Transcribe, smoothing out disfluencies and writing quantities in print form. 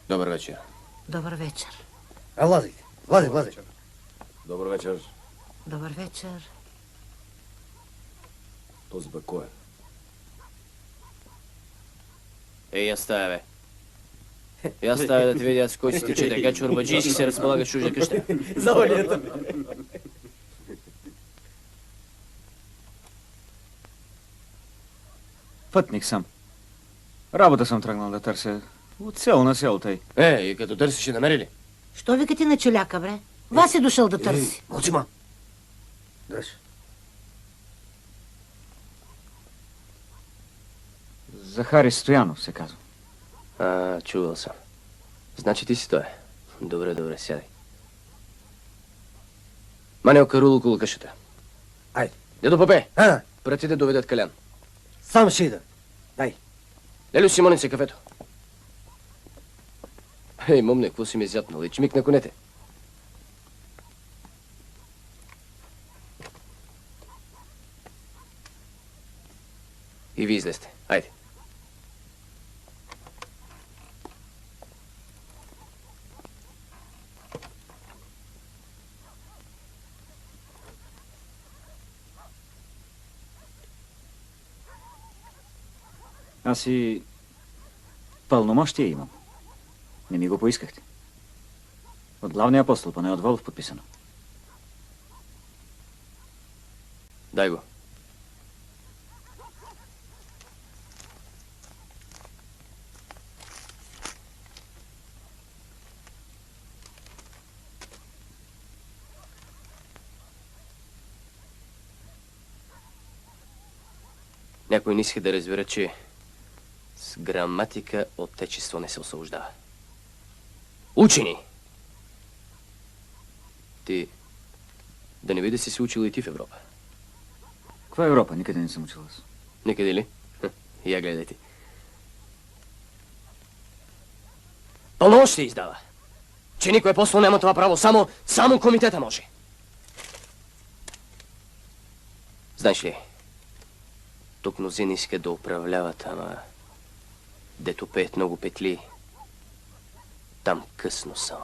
Добър вечер. Добър вечер. Влазайте. Влазайте. Добър вечер. Добър вечер. Този бе кой е? Ей, я стая, бе. Я стая да те видя с кой си тича, така чорбаджийски се разполага с чужда къща. Завалията. Пътник съм. Работа съм тръгнал да търся. От село на село тъй. И като търсиш и намери ли? Що викате на челяка, бре? Вас е дошъл да търси. Мълчи, ма. Дръж. Захари Стоянов се казва. Чувал съм. Значи ти си той. Добре, сядай. Манел карул около къщата. Айде. Дедо Папе, А, прати да доведат Калян. сам ще ида. Дай. Лелю, Симонице, кафето. Ей, момне, какво си ми зяпнал? И чмик на конете. И ви излезте. Айде. Аз и пълномощие имам. Не ми го поискахте. От главния апостол, поне от Волов подписано. Дай го. Някой не иска да разбера, че с граматика отечество не се освобождава. Учени! Ти да не би да си се учил и ти в Европа. Каква е Европа? Никъде не съм учил аз. Никъде ли? Я гледай ти. Пълномощие издава. Че никой апостол няма това право. Само комитета може. Знаеш ли, тук мнозин иска да управляват, ама дето пеят много петли, там късно са.